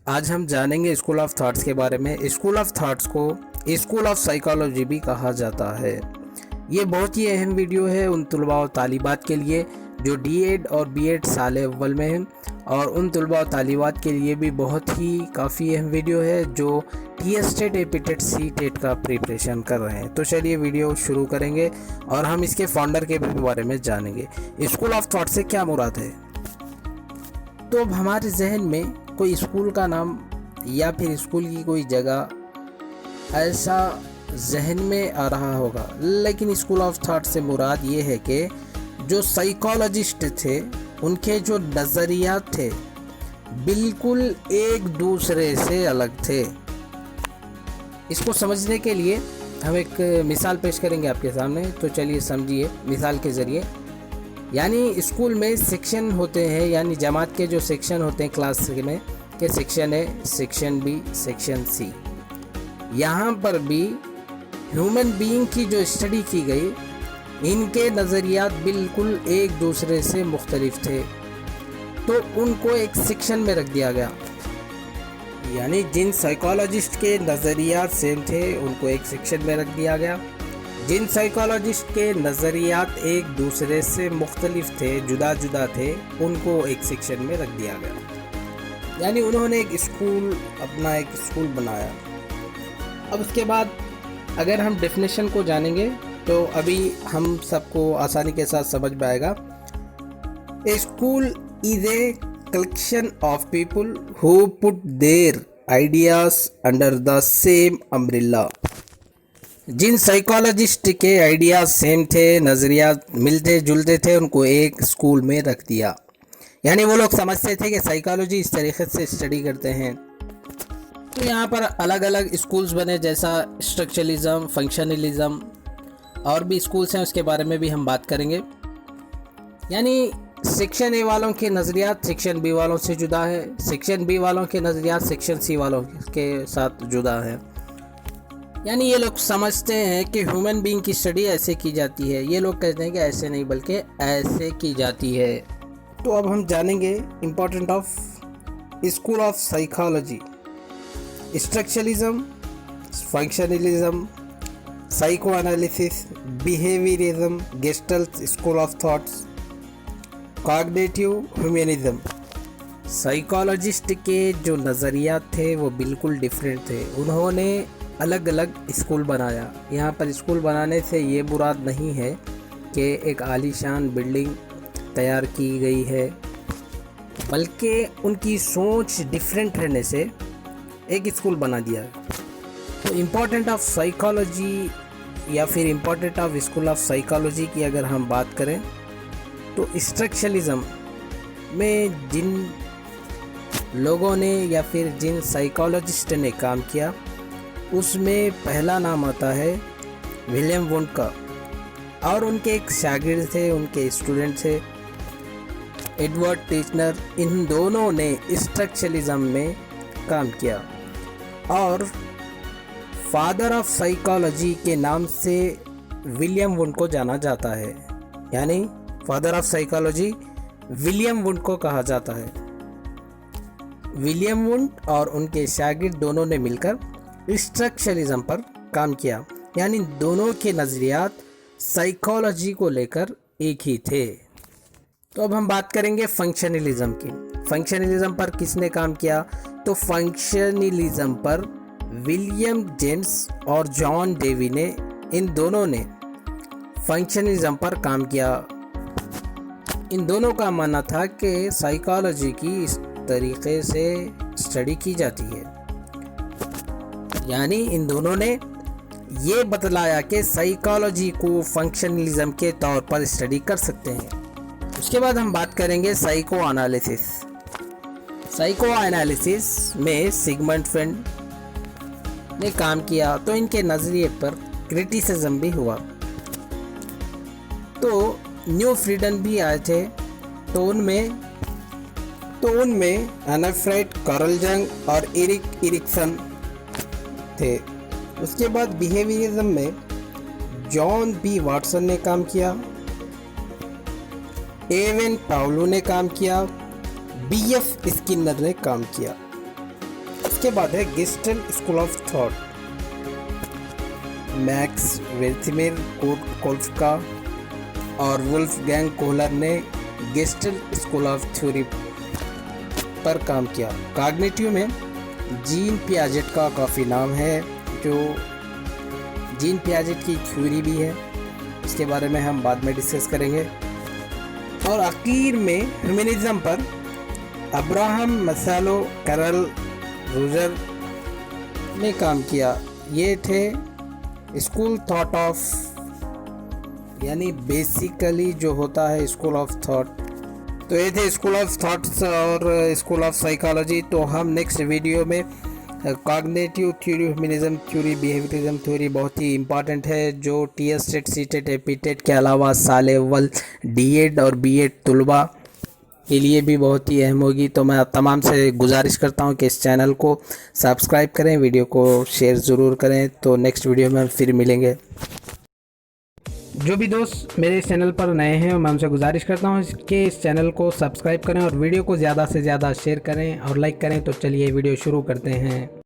आज हम जानेंगे स्कूल ऑफ थॉट्स के बारे में। स्कूल ऑफ थॉट्स को स्कूल ऑफ साइकोलॉजी भी कहा जाता है। ये बहुत ही अहम वीडियो है उन तलबा और तालिबात के लिए जो D.Ed और B.Ed साल अव्वल में हैं, और उन तलबा और तालिबात के लिए भी बहुत ही काफ़ी अहम वीडियो है जो TS TET, AP TET, C TET का प्रिपरेशन कर रहे हैं। तो चलिए वीडियो शुरू करेंगे और हम इसके फाउंडर के बारे में जानेंगे। स्कूल ऑफ थॉट से क्या मुराद है? तो अब हमारे जहन में कोई स्कूल का नाम या फिर स्कूल की कोई जगह ऐसा जहन में आ रहा होगा, लेकिन स्कूल ऑफ थॉट से मुराद ये है कि जो साइकोलॉजिस्ट थे उनके जो नज़रियात थे बिल्कुल एक दूसरे से अलग थे। इसको समझने के लिए हम एक मिसाल पेश करेंगे आपके सामने, तो चलिए समझिए मिसाल के ज़रिए। यानी स्कूल में सेक्शन होते हैं, यानी जमात के जो सेक्शन होते हैं क्लास में के सेक्शन है, सेक्शन बी, सेक्शन सी। यहाँ पर भी ह्यूमन बीइंग की जो स्टडी की गई, इनके नज़रियात बिल्कुल एक दूसरे से मुख्तलिफ थे, तो उनको एक सेक्शन में रख दिया गया। यानी जिन साइकोलॉजिस्ट के नज़रियात सेम थे उनको एक सेक्शन में रख दिया गया, जिन साइकोलॉजिस्ट के नज़रियात एक दूसरे से मुख्तलिफ थे, जुदा जुदा थे, उनको एक सेक्शन में रख दिया गया। यानी उन्होंने अपना एक स्कूल बनाया। अब उसके बाद अगर हम डेफिनेशन को जानेंगे तो अभी हम सबको आसानी के साथ समझ में आएगा। A school is a collection of people who put their ideas under the same umbrella. जिन साइकोलॉजिस्ट के आइडियाज सेम थे, नज़रियात मिलते जुलते थे, उनको एक स्कूल में रख दिया। यानी वो लोग समझते थे कि साइकोलॉजी इस तरीके से स्टडी करते हैं। तो यहाँ पर अलग अलग स्कूल्स बने, जैसा स्ट्रक्चरलिज्म, फंक्शनलिज्म, और भी स्कूल्स हैं, उसके बारे में भी हम बात करेंगे। यानी सेक्शन ए वालों के नज़रियात सेक्शन बी वालों से जुदा है, सेक्शन बी वालों के नज़रियात सेक्शन सी वालों के साथ जुदा है। यानी ये लोग समझते हैं कि ह्यूमन बीइंग की स्टडी ऐसे की जाती है, ये लोग कहते हैं कि ऐसे नहीं बल्कि ऐसे की जाती है। तो अब हम जानेंगे important of school of psychology. Structuralism, functionalism, psycho analysis, behaviourism, gestalt school of thoughts, cognitive humanism. Psychologist के जो नज़रियात थे वो बिल्कुल डिफरेंट थे। उन्होंने अलग अलग स्कूल बनाया। यहाँ पर स्कूल बनाने से ये मुराद नहीं है कि एक आलीशान बिल्डिंग तैयार की गई है, बल्कि उनकी सोच डिफरेंट रहने से एक स्कूल बना दिया। तो इम्पोर्टेंट ऑफ साइकोलॉजी या फिर important of school of psychology की अगर हम बात करें तो स्ट्रक्चरलिज्म में जिन लोगों ने या फिर जिन साइकोलॉजिस्ट ने काम किया उसमें पहला नाम आता है विलियम वुंड का, और उनके एक शागिर्द थे, उनके स्टूडेंट थे एडवर्ड टिचनर। इन दोनों ने स्ट्रक्चरलिज्म में काम किया और फादर ऑफ साइकोलॉजी के नाम से विलियम वुंड को जाना जाता है। यानी father of psychology William wound को कहा जाता है। विलियम वुंड और उनके शागिर्द दोनों ने मिलकर स्ट्रक्चरलिज्म पर काम किया। यानी दोनों के नज़रियात साइकोलॉजी को लेकर एक ही थे। तो अब हम बात करेंगे फंक्शनलिज्म की। फंक्शनलिज्म पर किसने काम किया? तो फंक्शनलिज्म पर विलियम जेम्स और जॉन डेवी ने, इन दोनों ने फंक्शनलिज्म पर काम किया। इन दोनों का मानना था कि साइकोलॉजी की इस तरीके से स्टडी की जाती है। यानी इन दोनों ने ये बतलाया कि साइकोलॉजी को फंक्शनलिज्म के तौर पर स्टडी कर सकते हैं। उसके बाद हम बात करेंगे साइको एनालिसिस। साइको एनालिसिस में सिगमंड फ्रेंड ने काम किया, तो इनके नज़रिए पर क्रिटिसिज्म भी हुआ। तो न्यू फ्रीडम भी आए थे, तो उनमें एना फ्राइड, कार्ल जंग और एरिक एरिक्सन थे। उसके बाद बिहेवियरिज्म में जॉन बी वाटसन ने काम किया, एवन पाउलो ने काम किया, BF स्किनर ने काम किया। इसके बाद है gestalt school of thought. Max Wertheimer, Kurt Koffka और वुल्फगैंग कोहलर ने गेस्टल्ट स्कूल ऑफ थ्योरी पर काम किया। कॉग्निटिव में जीन पियाजेट का काफ़ी नाम है, जो जीन पियाजेट की थ्योरी भी है, इसके बारे में हम बाद में डिस्कस करेंगे। और आखिर में ह्यूमनिज्म पर अब्राहम मसालो, कैरल रोजर ने काम किया। ये थे स्कूल थॉट ऑफ, यानी बेसिकली जो होता है स्कूल ऑफ थॉट। तो ये थे स्कूल ऑफ थॉट्स और स्कूल ऑफ साइकोलॉजी। तो हम नेक्स्ट वीडियो में cognitive theory, humanism theory, behaviourism theory बहुत ही इंपॉर्टेंट है, जो टीएस टेट, सीटेट, एपीटेट के अलावा साल अव्वल, डीएड और बीएड तलबा के लिए भी बहुत ही अहम होगी। तो मैं तमाम से गुजारिश करता हूं कि इस चैनल को सब्सक्राइब करें, वीडियो को शेयर ज़रूर करें। तो नेक्स्ट वीडियो में हम फिर मिलेंगे। जो भी दोस्त मेरे इस चैनल पर नए हैं, मैं उनसे गुजारिश करता हूं कि इस चैनल को सब्सक्राइब करें और वीडियो को ज़्यादा से ज़्यादा शेयर करें और लाइक करें। तो चलिए वीडियो शुरू करते हैं।